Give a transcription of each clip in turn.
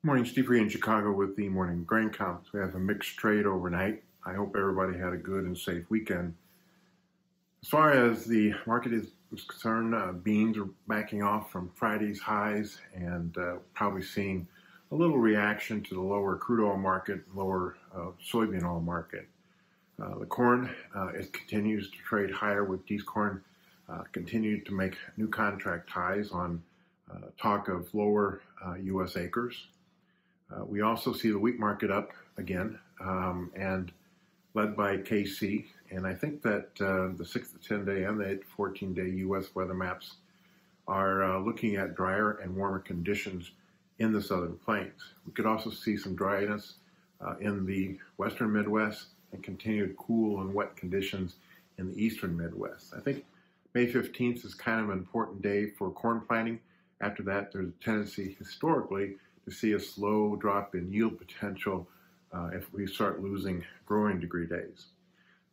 Morning, Steve Ree in Chicago with the morning grain counts. We have a mixed trade overnight. I hope everybody had a good and safe weekend. As far as the market is concerned, beans are backing off from Friday's highs and probably seeing a little reaction to the lower crude oil market, lower soybean oil market. The corn it continues to trade higher with these corn continued to make new contract highs on talk of lower U.S. acres. We also see the wheat market up again and led by KC. And I think that the 6 to 10 day and the 14-day U.S. weather maps are looking at drier and warmer conditions in the southern plains. We could also see some dryness in the western Midwest and continued cool and wet conditions in the eastern Midwest. I think May 15th is kind of an important day for corn planting. After that, there's a tendency historically to see a slow drop in yield potential if we start losing growing degree days.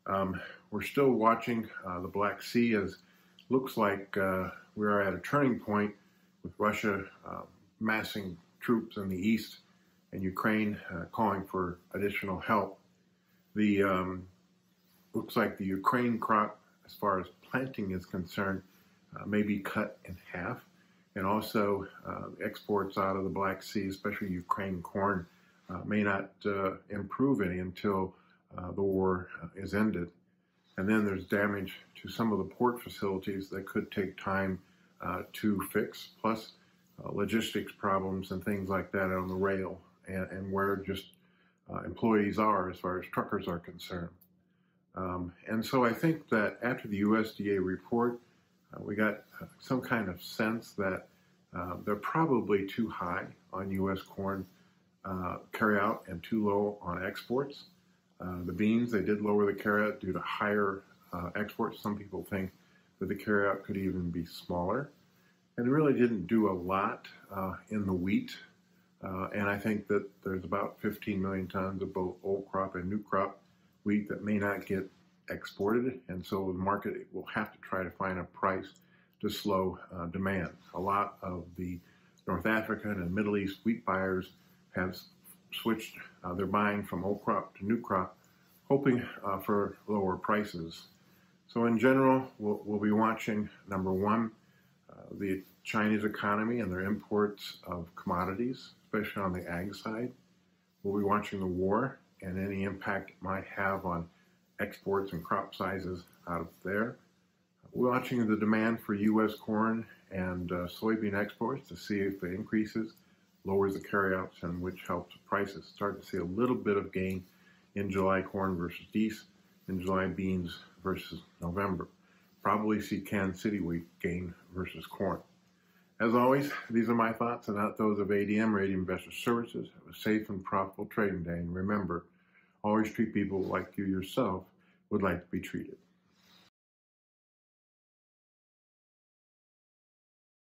We're still watching the Black Sea as looks like we are at a turning point with Russia massing troops in the east and Ukraine calling for additional help. Looks like the Ukraine crop, as far as planting is concerned, may be cut in half. And also exports out of the Black Sea, especially Ukraine corn, may not improve any until the war is ended. And then there's damage to some of the port facilities that could take time to fix, plus logistics problems and things like that on the rail and where just employees are as far as truckers are concerned. And so I think that after the USDA report, we got some kind of sense that they're probably too high on U.S. corn carryout and too low on exports. The beans, they did lower the carryout due to higher exports. Some people think that the carryout could even be smaller. And it really didn't do a lot in the wheat. And I think that there's about 15 million tons of both old crop and new crop wheat that may not get exported, and so the market will have to try to find a price to slow demand. A lot of the North African and Middle East wheat buyers have switched their buying from old crop to new crop, hoping for lower prices. So in general, we'll be watching, number one, the Chinese economy and their imports of commodities, especially on the ag side. We'll be watching the war and any impact it might have on exports and crop sizes out of there. We're watching the demand for U.S. corn and soybean exports to see if it increases, lowers the carryouts, and which helps prices. Start to see a little bit of gain in July corn versus East, in July beans versus November. Probably see Kansas City wheat gain versus corn. As always, these are my thoughts and not those of ADM Investor Services. Have a safe and profitable trading day. And remember, always treat people like you yourself would like to be treated.